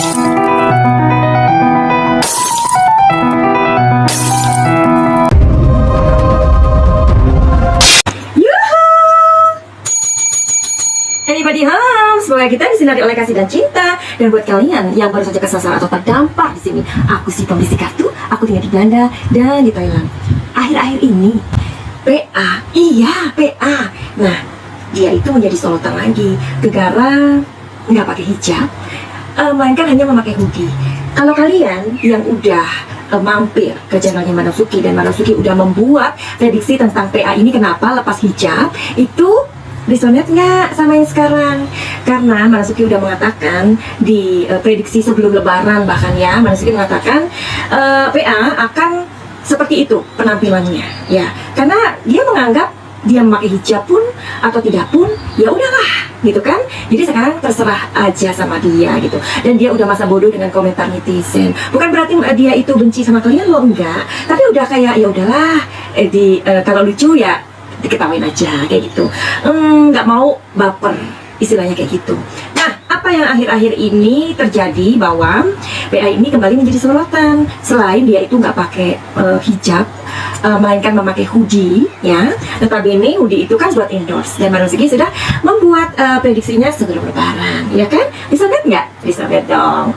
Anybody home? Semoga kita disinari oleh kasih dan cinta. Dan buat kalian yang baru saja kesasar atau terdampak di sini, aku si pembeli kartu. Aku tinggal di Belanda dan di Thailand. Akhir-akhir ini PA, iya PA. Nah, dia itu menjadi sorotan lagi gara-gara nggak pakai hijab, melainkan hanya memakai hoodie. Kalau kalian yang udah mampir ke channelnya Manosuki dan Manosuki udah membuat prediksi tentang PA ini kenapa lepas hijab, itu resonate nggak sama yang sekarang? Karena Manosuki udah mengatakan di prediksi sebelum lebaran, bahkan ya Manosuki mengatakan PA akan seperti itu penampilannya, ya, karena dia menganggap dia memakai hijab pun atau tidak pun ya udahlah gitu kan. Jadi sekarang terserah aja sama dia gitu. Dan dia udah masa bodoh dengan komentar netizen. Bukan berarti dia itu benci sama kalian loh, enggak, tapi udah kayak ya udahlah, kalau lucu ya diketawain aja kayak gitu, nggak mau baper istilahnya kayak gitu. Nah, apa yang akhir-akhir ini terjadi bahwa PA ini kembali menjadi sorotan. Selain dia itu nggak pakai hijab, melainkan memakai hoodie, ya. Notabene hoodie itu kan buat endorse, dan Manosuki sudah membuat prediksinya sebelum lebaran, ya kan? Bisa lihat nggak? Bisa lihat dong.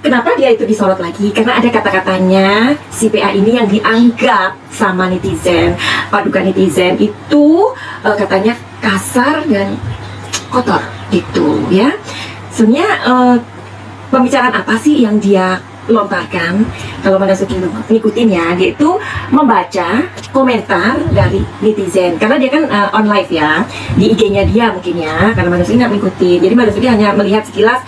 Kenapa dia itu disorot lagi? Karena ada kata-katanya si PA ini yang dianggap sama netizen, paduka netizen itu katanya kasar dan kotor gitu ya. Sebenarnya pembicaraan apa sih yang dia lontarkan? Kalau Manosuki ngikutin ya, dia itu membaca komentar dari netizen karena dia kan on live ya di IG-nya dia mungkin ya, karena Manosuki nggak mengikuti. Jadi Manosuki hanya melihat sekilas,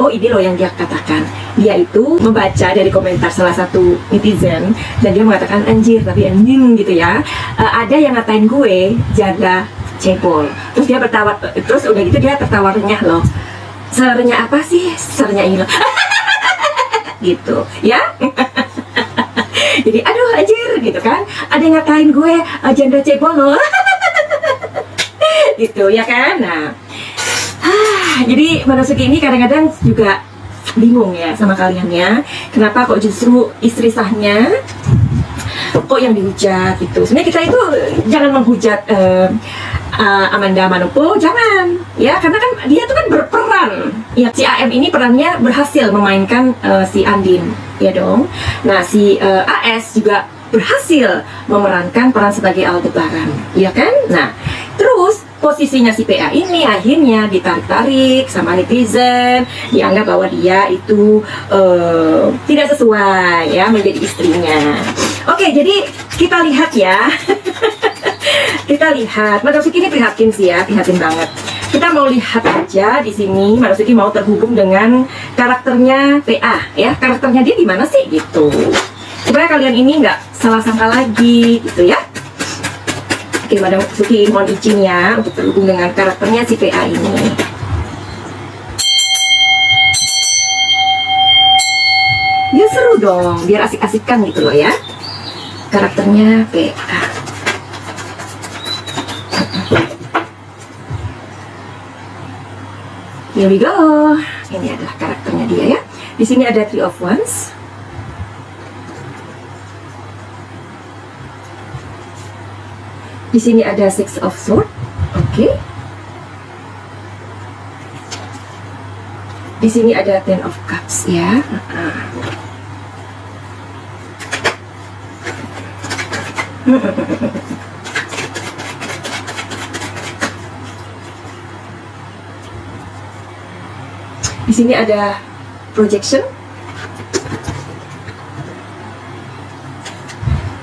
oh ini loh yang dia katakan. Dia itu membaca dari komentar salah satu netizen dan dia mengatakan anjir tapi anjing gitu ya. Ada yang ngatain gue janda cebol, terus dia bertawa, terus udah gitu dia tertawa renyah loh. Serenyah apa sih? Serenyah ini loh. Gitu ya. Jadi aduh anjir gitu kan, ada yang ngatain gue janda cebol loh. Gitu ya kan. Nah, jadi Manosuki ini kadang-kadang juga bingung ya sama kalian ya, kenapa kok justru istri sahnya kok yang dihujat gitu. Sebenarnya kita itu jangan menghujat Amanda Manopo, jangan ya, karena kan dia itu kan berperan ya. Si AM ini perannya berhasil memainkan si Andin ya dong. Nah si AS juga berhasil memerankan peran sebagai Aldebaran ya kan. Nah terus posisinya si PA ini akhirnya ditarik-tarik sama netizen, dianggap bahwa dia itu tidak sesuai ya menjadi istrinya. Oke, jadi kita lihat ya. Kita lihat, Manosuki ini prihatin sih ya, prihatin banget. Kita mau lihat aja di sini, Manosuki mau terhubung dengan karakternya PA ya, karakternya dia di mana sih gitu, supaya kalian ini nggak salah sangka lagi gitu ya. Oke, Manosuki mohon izin ya untuk terhubung dengan karakternya si PA ini. Dia seru dong, biar asik-asikan gitu loh ya, karakternya PA. Here we go. Ini adalah karakternya dia ya. Di sini ada Three of Wands. Di sini ada Six of Swords. Oke. Di sini ada Ten of Cups ya. Di sini ada projection.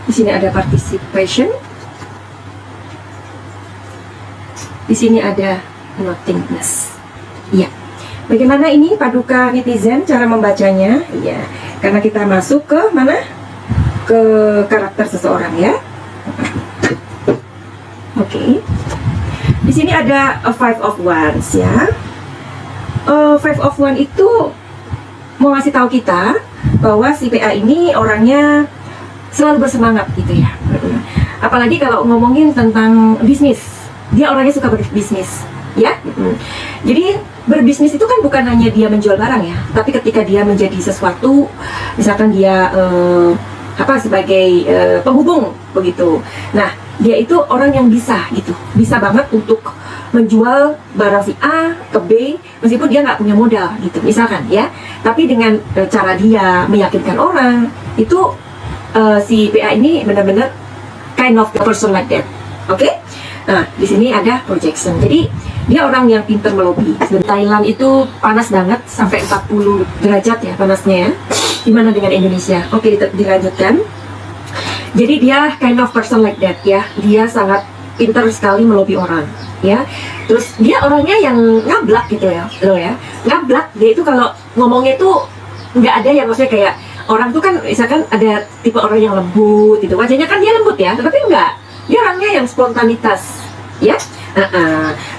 Di sini ada participation. Di sini ada nothingness. Iya. Bagaimana ini paduka netizen cara membacanya? Iya. Karena kita masuk ke mana? Ke karakter seseorang ya. Oke. Di sini ada Five of Wands ya. Five of Wands itu mau ngasih tahu kita bahwa si PA ini orangnya selalu bersemangat gitu ya. Apalagi kalau ngomongin tentang bisnis, dia orangnya suka berbisnis ya. Jadi berbisnis itu kan bukan hanya dia menjual barang ya, tapi ketika dia menjadi sesuatu, misalkan dia sebagai penghubung begitu. Nah, dia itu orang yang bisa gitu, bisa banget untuk menjual barang si A ke B meskipun dia nggak punya modal gitu, misalkan ya. Tapi dengan cara dia meyakinkan orang itu, si PA ini benar-benar kind of person like that. Oke? Nah, di sini ada projection. Jadi dia orang yang pintar melobi. Thailand itu panas banget sampai 40 derajat ya panasnya ya. Gimana dengan Indonesia? Oke, dilanjutkan. Jadi dia kind of person like that ya. Dia sangat pintar sekali melobi orang ya. Terus dia orangnya yang ngablak gitu ya, loh ya. Ngablak, dia itu kalau ngomongnya tuh nggak ada yang maksudnya kayak orang tuh kan misalkan ada tipe orang yang lembut gitu. Wajahnya kan dia lembut ya, tetapi enggak. Dia orangnya yang spontanitas ya.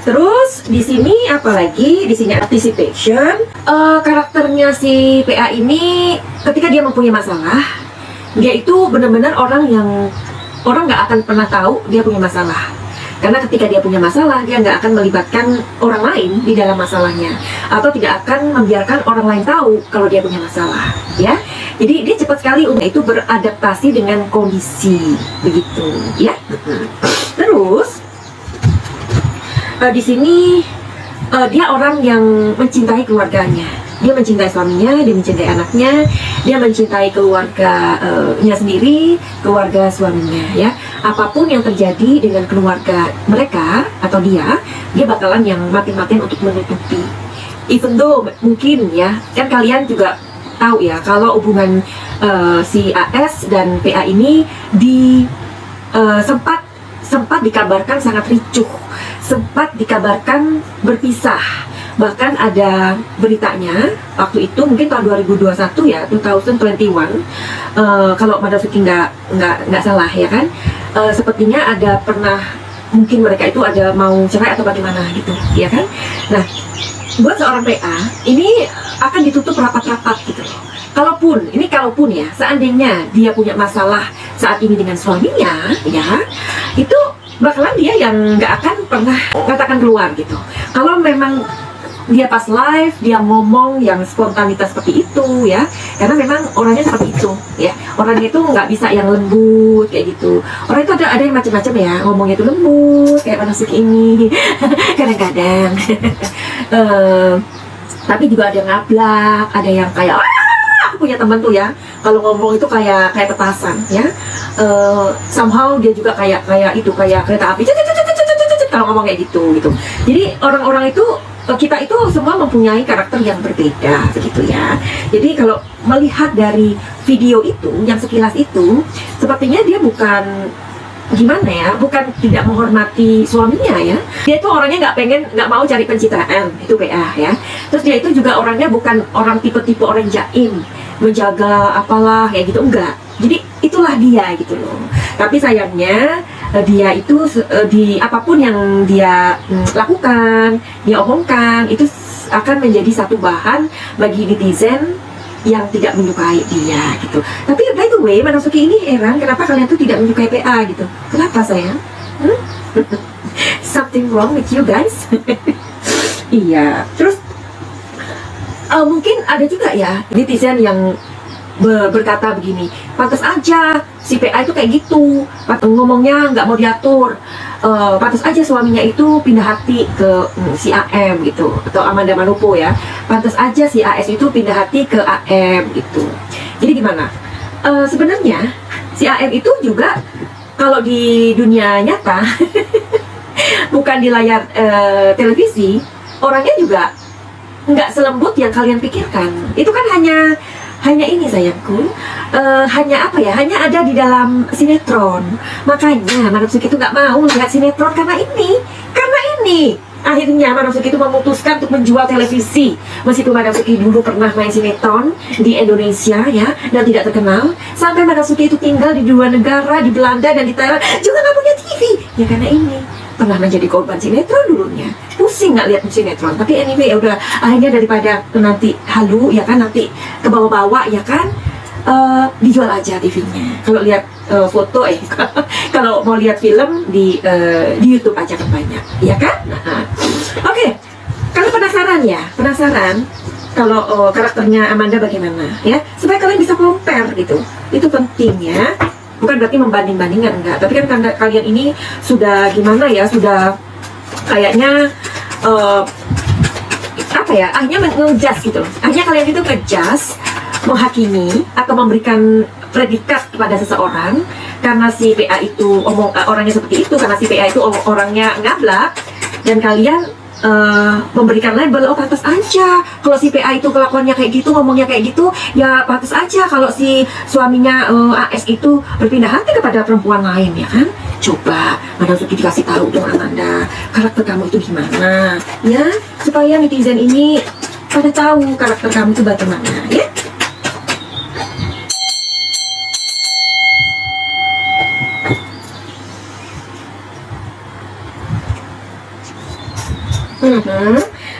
Terus di sini apalagi di sini anticipation. Karakternya si PA ini ketika dia mempunyai masalah, dia itu benar-benar orang yang orang nggak akan pernah tahu dia punya masalah. Karena ketika dia punya masalah, dia nggak akan melibatkan orang lain di dalam masalahnya, atau tidak akan membiarkan orang lain tahu kalau dia punya masalah, ya. Jadi dia cepat sekali untuk itu beradaptasi dengan kondisi, begitu, ya. Terus di sini dia orang yang mencintai keluarganya. Dia mencintai suaminya, dia mencintai anaknya, dia mencintai keluarganya sendiri, keluarga suaminya ya. Apapun yang terjadi dengan keluarga mereka atau dia bakalan yang mati-matian untuk menutupi. Even though mungkin ya, kan kalian juga tahu ya kalau hubungan si AS dan PA ini sempat dikabarkan sangat ricuh, sempat dikabarkan berpisah. Bahkan ada beritanya waktu itu mungkin tahun 2021 ya, 2021, kalau Madam Vicky nggak salah ya kan, sepertinya ada pernah mungkin mereka itu ada mau cerai atau bagaimana gitu ya kan. Nah, buat seorang PA ini akan ditutup rapat-rapat gitu loh. Kalaupun ya seandainya dia punya masalah saat ini dengan suaminya ya, itu bakalan dia yang nggak akan pernah katakan keluar gitu. Kalau memang dia pas live, dia ngomong yang spontanitas seperti itu ya, karena memang orangnya seperti itu ya. Orangnya itu nggak bisa yang lembut kayak gitu. Orang itu ada yang macam-macam ya, ngomongnya itu lembut kayak manusia ini kadang-kadang. Tapi juga ada yang ngablak, ada yang kayak aku punya teman tuh ya, kalau ngomong itu kayak petasan ya. Somehow dia juga kayak kereta api kalau ngomong kayak gitu. Jadi orang-orang itu, kita itu semua mempunyai karakter yang berbeda begitu ya. Jadi kalau melihat dari video itu yang sekilas itu, sepertinya dia bukan gimana ya, bukan tidak menghormati suaminya ya. Dia itu orangnya nggak mau cari pencitraan, itu PA ya. Terus dia itu juga orangnya bukan orang tipe-tipe orang jaim, menjaga apalah kayak gitu, enggak. Jadi itulah dia gitu loh. Tapi sayangnya dia itu di apapun yang dia lakukan, dia omongkan, itu akan menjadi satu bahan bagi netizen yang tidak menyukai dia gitu. Tapi by the way, Madam Suki ini heran kenapa kalian tuh tidak menyukai PA gitu. Kenapa sayang? Something wrong with you guys? Iya. Terus mungkin ada juga ya netizen yang berkata begini, pantas aja si PA itu kayak gitu, ngomongnya nggak mau diatur, pantas aja suaminya itu pindah hati ke si AM gitu, atau Amanda Manopo ya, pantas aja si AS itu pindah hati ke AM gitu. Jadi gimana? Sebenarnya si AM itu juga kalau di dunia nyata bukan di layar televisi, orangnya juga nggak selembut yang kalian pikirkan. Itu kan hanya ini sayangku, hanya apa ya, hanya ada di dalam sinetron. Makanya Madam Suki itu nggak mau lihat sinetron karena ini akhirnya Madam Suki itu memutuskan untuk menjual televisi. Meskipun Madam Suki dulu pernah main sinetron di Indonesia ya, dan tidak terkenal, sampai Madam Suki itu tinggal di 2 negara, di Belanda dan di Thailand, juga nggak punya TV ya, karena ini pernah menjadi korban sinetron dulunya. Pusing nggak lihat sinetron. Tapi anyway, ya udah, akhirnya daripada nanti halu ya kan, nanti ke bawah-bawah ya kan, dijual aja TV-nya. Kalau lihat foto kalau mau lihat film di YouTube aja kan banyak, ya kan? Oke. Kalian penasaran ya? Penasaran kalau karakternya Amanda bagaimana ya? Supaya kalian bisa compare gitu. Itu penting ya. Bukan berarti membanding-bandingkan, enggak. Tapi kan karena kalian ini sudah gimana ya? Sudah kayaknya apa ya? Akhirnya nge-judge gitu loh. Akhirnya kalian itu nge-judge, menghakimi atau memberikan predikat kepada seseorang karena si PA itu orangnya seperti itu, karena si PA itu orangnya ngablak, dan kalian memberikan label, oh pantas aja kalau si PA itu kelakuannya kayak gitu, ngomongnya kayak gitu, ya pantas aja kalau si suaminya AS itu berpindah hati kepada perempuan lain, ya kan? Coba Madam Suki dikasih tahu dong Amanda, karakter kamu itu gimana ya, supaya netizen ini pada tahu karakter kamu itu bagaimana ya.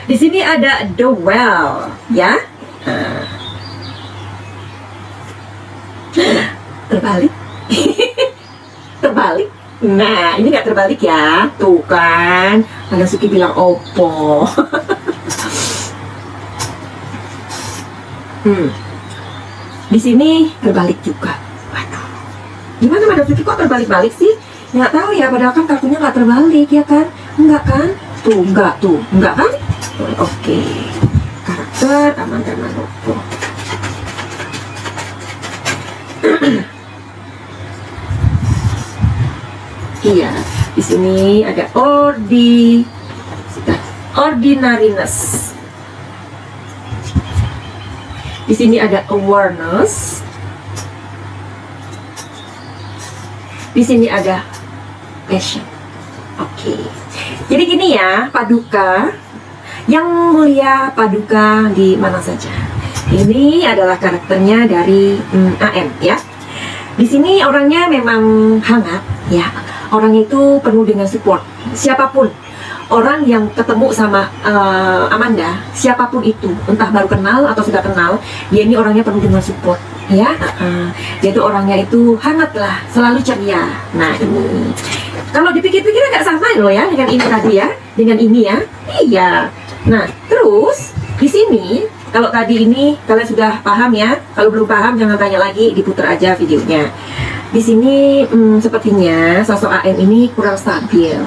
Di sini ada The Well, ya. Terbalik. Terbalik. Nah, ini nggak terbalik ya. Tuh kan, Madam Suki bilang opo. Di sini terbalik juga. Waduh. Gimana Madam Suki kok terbalik-balik sih? Nggak tahu ya, padahal kan kartunya nggak terbalik ya kan? Enggak kan? Tuh, enggak kan? Oke. Karakter Amanda Manopo. Iya, di sini ada ordinariness. Di sini ada awareness. Di sini ada passion. Oke. Jadi gini ya, Paduka, yang mulia Paduka di mana saja. Ini adalah karakternya dari AM ya. Di sini orangnya memang hangat ya. Orangnya itu penuh dengan support. Siapapun orang yang ketemu sama Amanda, siapapun itu, entah baru kenal atau sudah kenal, dia ini orangnya penuh dengan support ya. Dia itu orangnya itu hangat lah, selalu ceria. Nah ini kalau dipikir-pikir nggak sama loh ya dengan ini tadi ya, dengan ini ya. Iya. Nah terus di sini kalau tadi ini kalian sudah paham ya. Kalau belum paham jangan tanya lagi, diputar aja videonya. Di sini sepertinya sosok AM ini kurang stabil.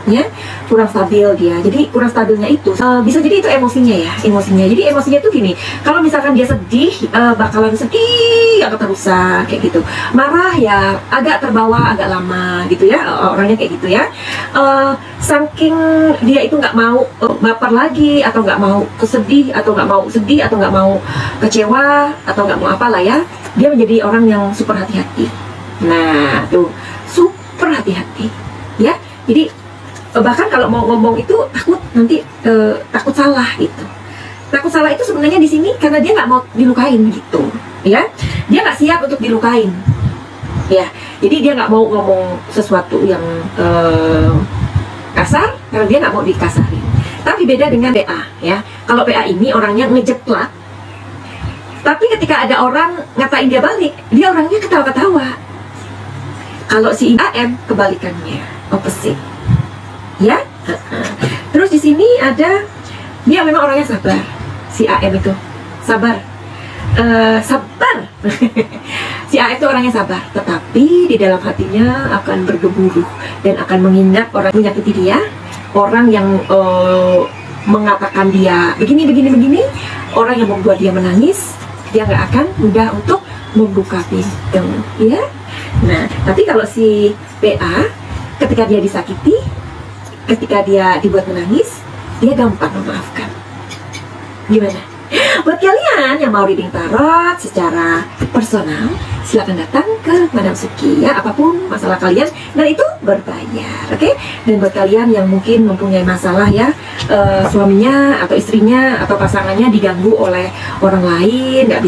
Ya, kurang stabil dia. Jadi kurang stabilnya itu bisa jadi itu emosinya ya, emosinya. Jadi emosinya tuh gini, kalau misalkan dia sedih bakalan sedih agak terusan kayak gitu. Marah ya agak terbawa agak lama gitu ya, orangnya kayak gitu ya. Saking dia itu nggak mau baper lagi, atau nggak mau kesedih, atau nggak mau sedih, atau nggak mau kecewa, atau nggak mau apalah ya, dia menjadi orang yang super hati-hati. Nah tuh super hati-hati ya. Jadi bahkan kalau mau ngomong itu takut nanti takut salah gitu. Takut salah itu sebenarnya di sini karena dia nggak mau dilukain gitu ya. Dia nggak siap untuk dilukain ya. Jadi dia nggak mau ngomong sesuatu yang kasar karena dia nggak mau dikasarin. Tapi beda dengan PA ya. Kalau PA ini orangnya ngejeplak, tapi ketika ada orang ngatain dia balik, dia orangnya ketawa-ketawa. Kalau si AM kebalikannya, opposite. Ya, terus di sini ada dia memang orangnya sabar, si AM itu sabar, sabar. Si AM itu orangnya sabar, tetapi di dalam hatinya akan bergemuruh dan akan menginjak orang yang menyakiti dia, orang yang mengatakan dia begini, orang yang membuat dia menangis, dia nggak akan mudah untuk membuka pintu, ya. Nah, tapi kalau si PA ketika dia disakiti, ketika dia dibuat menangis, dia gampang memaafkan. Gimana? Buat kalian yang mau reading tarot secara personal, silakan datang ke Madam Suki ya, apapun masalah kalian, dan itu berbayar, oke? Dan buat kalian yang mungkin mempunyai masalah ya, suaminya atau istrinya atau pasangannya diganggu oleh orang lain, nggak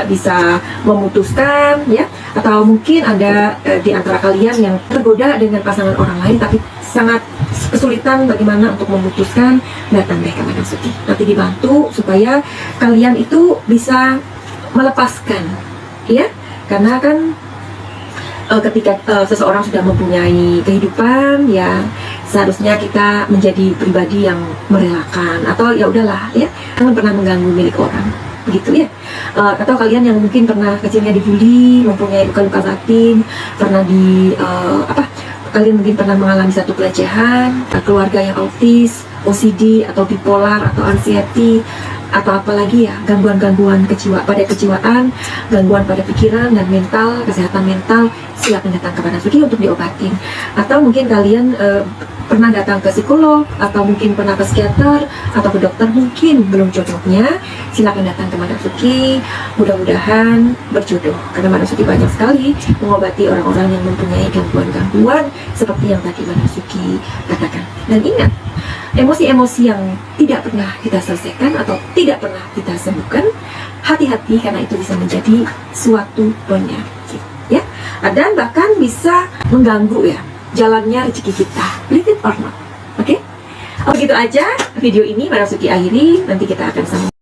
bisa memutuskan ya, atau mungkin ada di antara kalian yang tergoda dengan pasangan orang lain tapi sangat kesulitan bagaimana untuk memutuskan, datang deh ke Madam Suki. Nanti dibantu supaya kalian itu bisa melepaskan, ya. Karena kan ketika seseorang sudah mempunyai kehidupan, ya seharusnya kita menjadi pribadi yang merelakan, atau ya udahlah ya, jangan pernah mengganggu milik orang, begitu ya. Atau kalian yang mungkin pernah kecilnya dibully, mempunyai luka-luka batin, pernah kalian mungkin pernah mengalami satu pelecehan, keluarga yang autis, OCD atau bipolar atau anxiety, atau apalagi ya, gangguan-gangguan pada kejiwaan, gangguan pada pikiran dan mental, kesehatan mental, silakan datang kepada Suki untuk diobatin. Atau mungkin kalian pernah datang ke psikolog, atau mungkin pernah ke psikiater atau ke dokter, mungkin belum jodohnya, silakan datang ke Madam Suki. Mudah-mudahan berjodoh, karena Madam Suki banyak sekali mengobati orang-orang yang mempunyai gangguan-gangguan seperti yang tadi Madam Suki katakan. Dan ingat, emosi-emosi yang tidak pernah kita selesaikan atau tidak pernah kita sembuhkan, hati-hati, karena itu bisa menjadi suatu penyakit ya, dan bahkan bisa mengganggu ya jalannya rezeki kita, believe it or not. Oke? Oh, gitu aja video ini Madam Suki akhiri, nanti kita akan sambung.